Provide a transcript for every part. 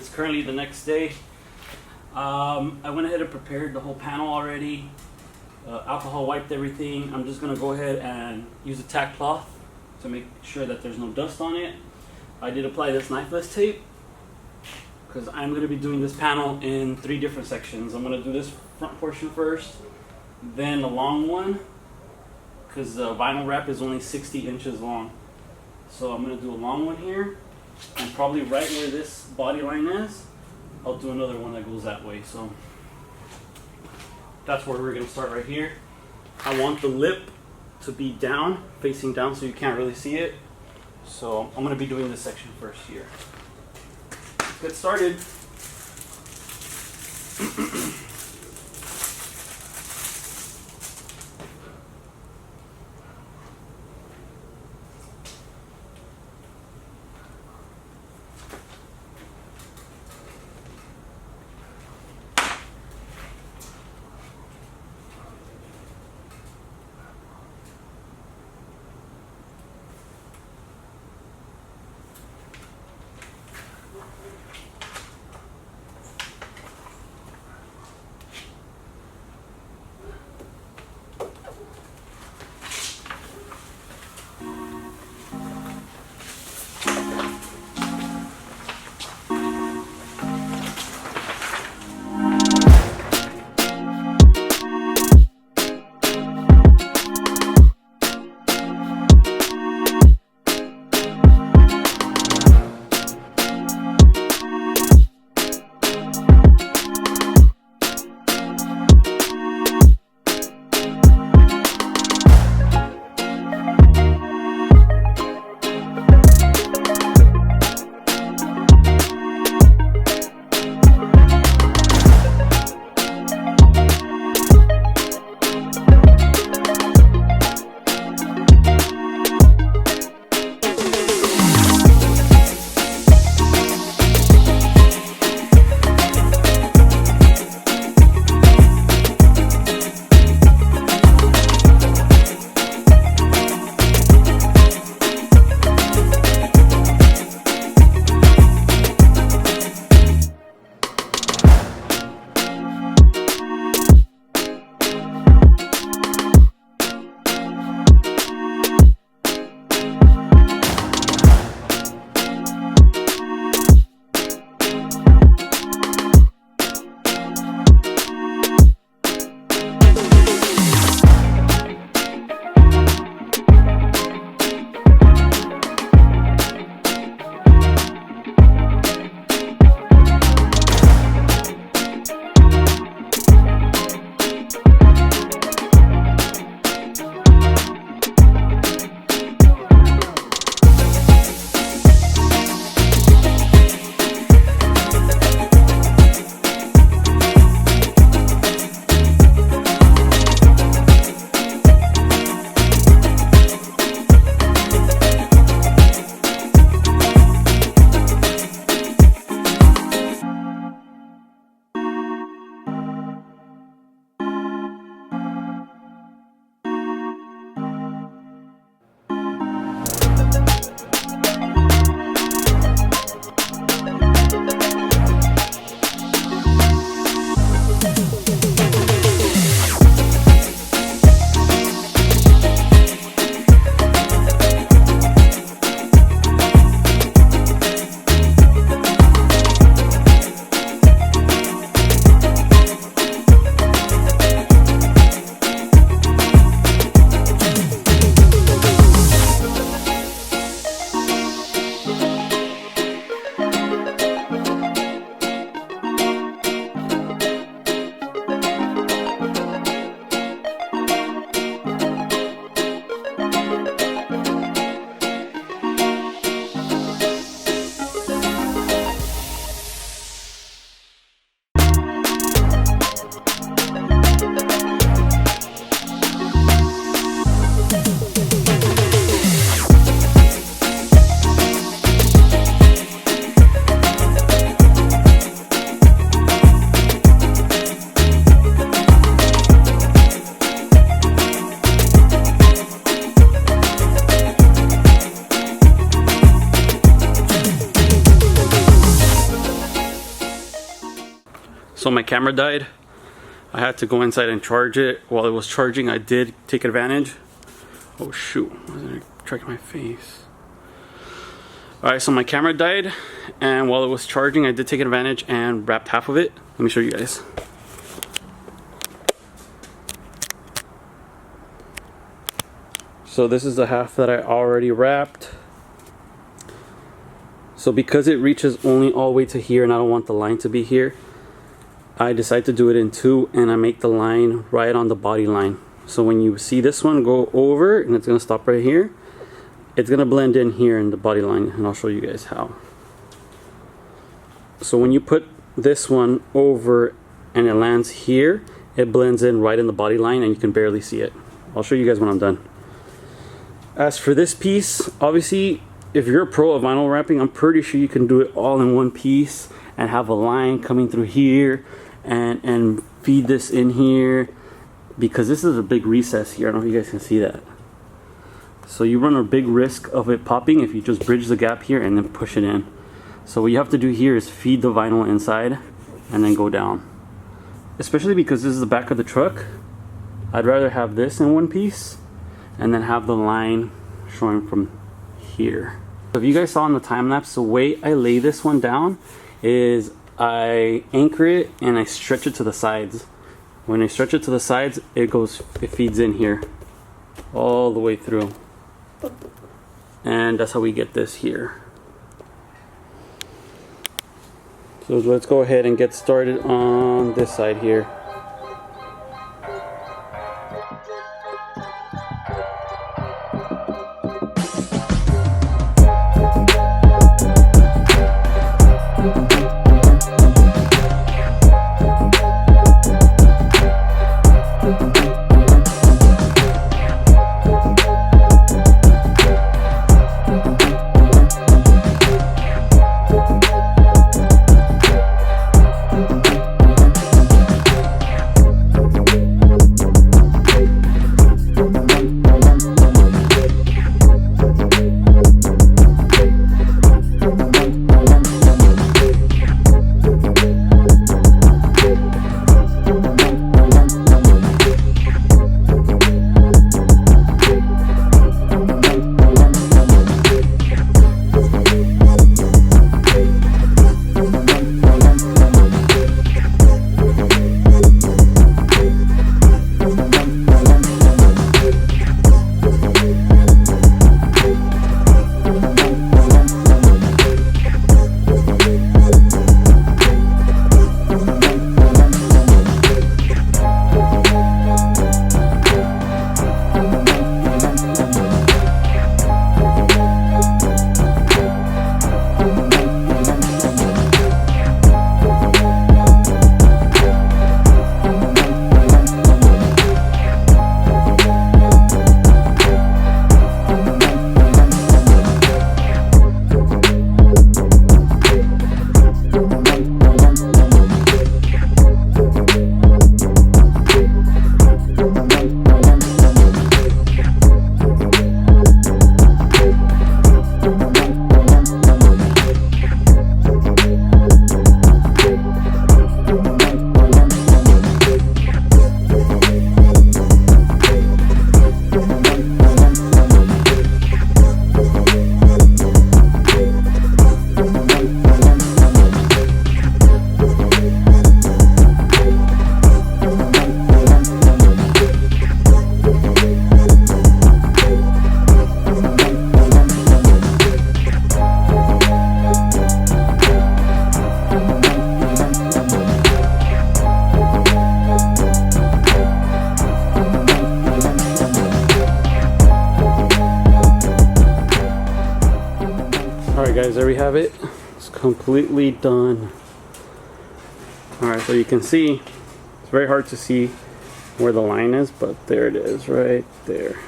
It's currently the next day. I went ahead and prepared the whole panel already. Alcohol wiped everything. I'm just gonna go ahead and use a tack cloth to make sure that there's no dust on it. I did apply this knifeless tape because I'm gonna be doing this panel in 3 different sections. I'm gonna do this front portion first, then the long one, because the vinyl wrap is only 60 inches long. So I'm gonna do a long one here, and probably right where this body line is, I'll do another one that goes that way. So that's where we're gonna start right here. I want the lip to be down, facing down, so you can't really see it. So I'm gonna be doing this section first here. Let's get started. So my camera died. I had to go inside and charge it. While it was charging, I did take advantage. Oh shoot, I was gonna track my face. Alright, so my camera died, and while it was charging, I did take advantage and wrapped half of it. Let me show you guys. So this is the half that I already wrapped. So because it reaches only all the way to here and I don't want the line to be here, I decide to do it in two, and I make the line right on the body line. So when you see this one go over and it's going to stop right here, it's going to blend in here in the body line, and I'll show you guys how. So when you put this one over and it lands here, it blends in right in the body line and you can barely see it. I'll show you guys when I'm done. As for this piece, obviously if you're a pro of vinyl wrapping, I'm pretty sure you can do it all in one piece and have a line coming through here and feed this in here, because this is a big recess here. I don't know if you guys can see that. So you run a big risk of it popping if you just bridge the gap here and then push it in. So what you have to do here is feed the vinyl inside and then go down. Especially because this is the back of the truck, I'd rather have this in one piece and then have the line showing from here. So if you guys saw in the time lapse, the way I lay this one down is I anchor it and I stretch it to the sides. When I stretch it to the sides, it feeds in here all the way through. And that's how we get this here. So let's go ahead and get started on this side here. Guys, there we have it. It's completely done. Alright, so you can see it's very hard to see where the line is, but there it is right there.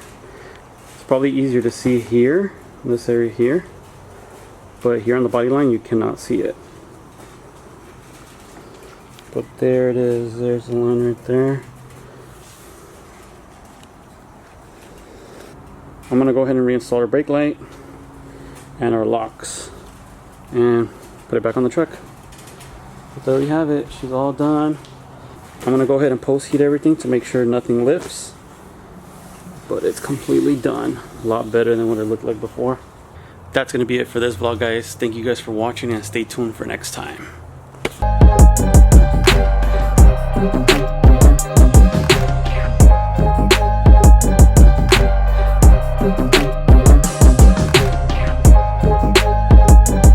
It's probably easier to see here, this area here, but here on the body line you cannot see it. But there it is, there's the line right there. I'm gonna go ahead and reinstall our brake light and our locks and put it back on the truck. But there we have it. She's all done. I'm gonna go ahead and post heat everything to make sure nothing lifts. But it's completely done. A lot better than what it looked like before. That's gonna be it for this vlog, guys. Thank you guys for watching and stay tuned for next time.